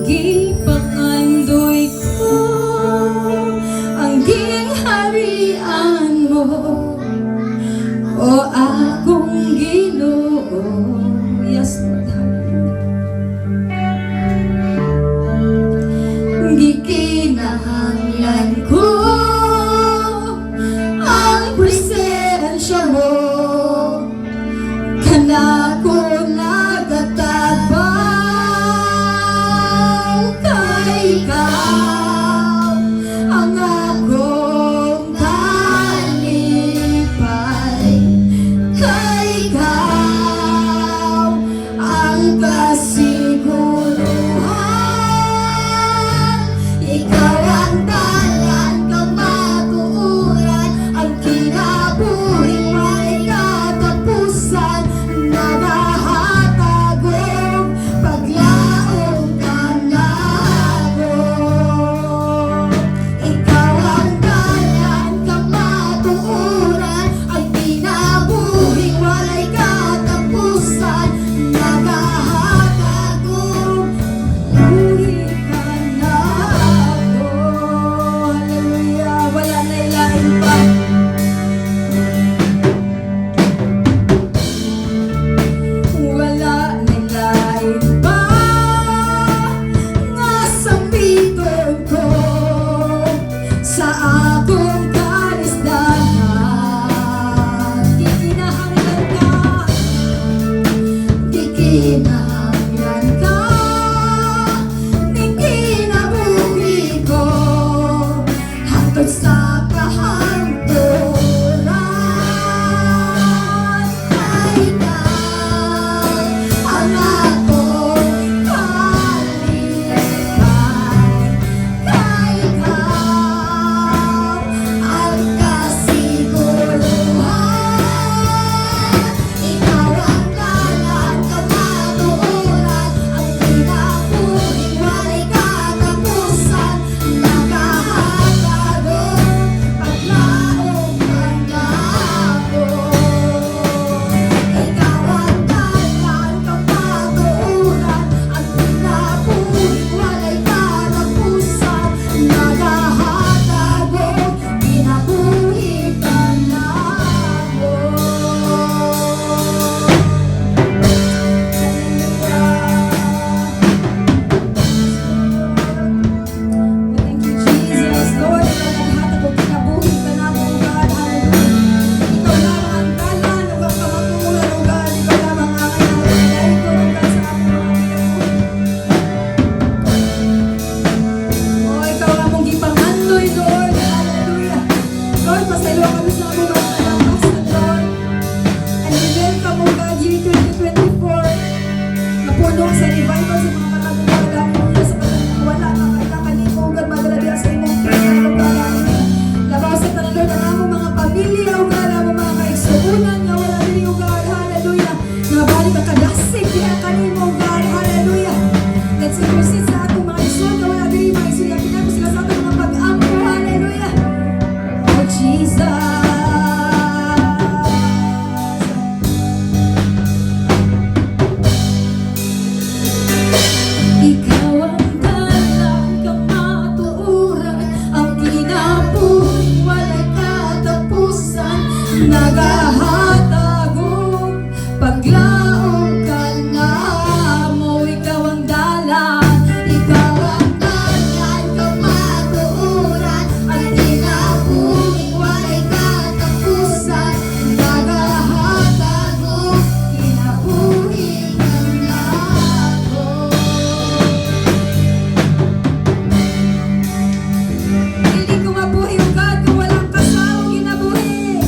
Gipangandoy ko ang gingharian mo, o akong Ginoo. Yes, Lord. Gikinahanglan ko ang presensya mo, kanako nagatabang kay ikaw ang akong kalipay, kay ikaw ang kasiguruhan. Ikaw ang dalan, kamatuoran, ang kinabuhing may katapusan, nagahatagong paglaong kanako. Ikaw ang dalan, kamatuoran, ang kinabuhing walay katapusan, nagahatagong buhay kanako. Hallelujah, wala na ilain pa. Wala na ilain pa nga sambiton ko sa akong karisdanan. Gikinahanglan ka, gikinahanglan ka, ning kinabuhi ko hangtod sa kahangturan. Kay ikaw ang akong kalipay, kay ikaw ang kasiguruhan. Ikaw ang dalan, kamatuoran, ang kinabuhing walay katapusan, nagahatagong paglaong kanako. Ikaw ang dalan, kamatuoran, ang kinabuhing walay katapusan, nagahatagong kinabuhi kanako. Thank you, Jesus. Lord, naghahatag ko kinabuhi kanako, O God. Hallelujah. Ikaw lang ang dalan, ug ang kamatuoran, O God. Ikaw lamang ang kinahanglan ko, O God, sa among mga kinabuhi. O ikaw ang mong gipangandoy, Lord. Hallelujah. Lord, pasaylo kami sa among mga kalapasan, Lord. And we welcome, O God, year 2024. Napuno sa revival sa mga katatuan. Hallelujah. Sa katatuan, wala na kailangan nimo, O God, madala sa imong prayer, O God. Hallelujah. Labaw sa tanan, Lord, ang among mga pamilya, O God, ang among mga kaigsuunan nga wala diri, O God. Hallelujah. Nga balik ka kadasig diha kanimo, O God. Hallelujah. Let's proceed sa atong mga igsoon nga wala diri, mga igsoon nga pinako sila sa atong mga pag-ampo. Hallelujah. Oh, Jesus. Ikaw ang dalan, kamatuoran, ang kinabuhing walay katapusan, nagahatagong paglaong kanamo. Ikaw ang dalan, ikaw ang dalan, kamatuoran, ang kinabuhing walay katapusan, nagahatagong kinabuhi kanako. Hindi ko mabuhi, O God, kung walang kasawang kinabuhi.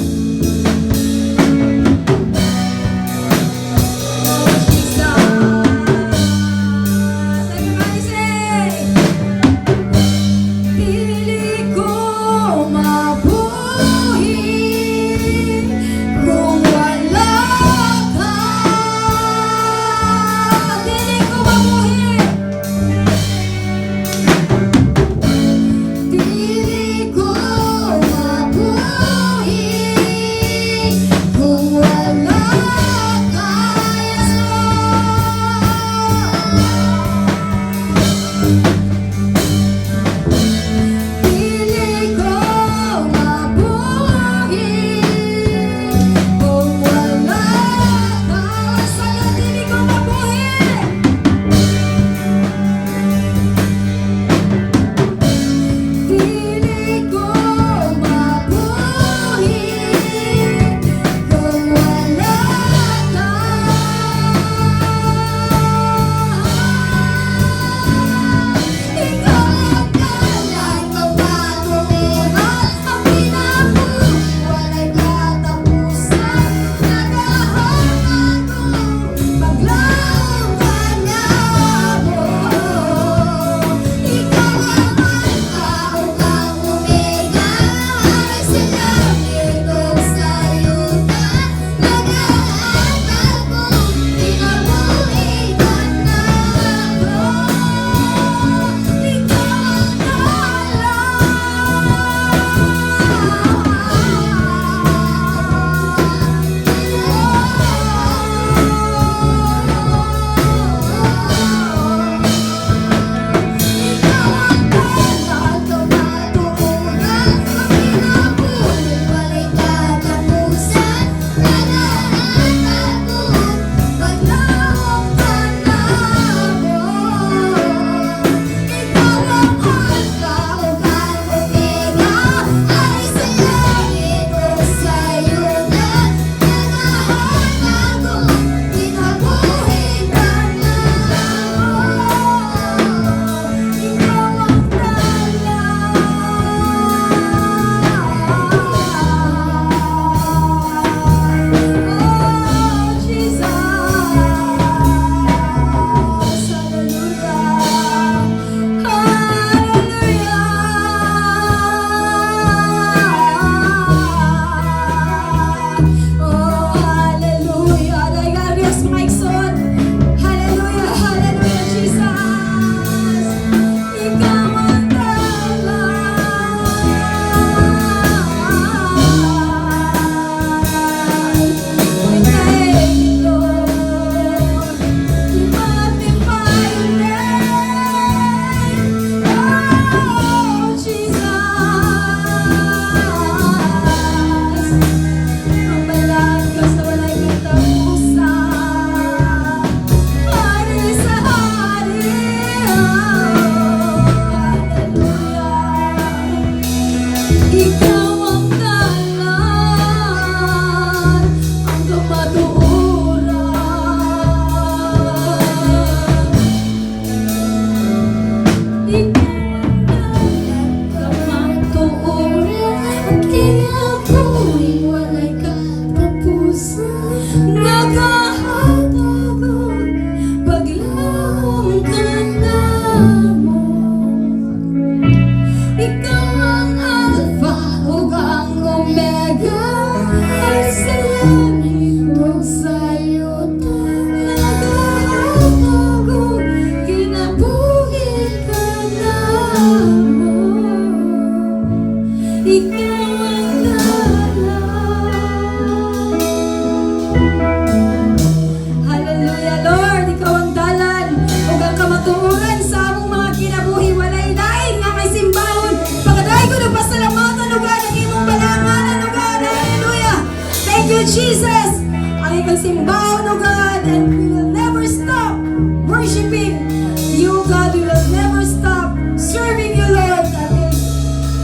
Lord Jesus, ang ikang simbahan, O God, and we will never stop worshiping you, God. We will never stop serving you, Lord,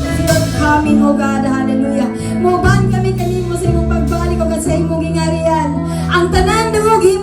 until your coming, O God. Hallelujah. Muban kami kanimo sa imong pagbalik, O God, sa imong gingarian. Ang tanan dugi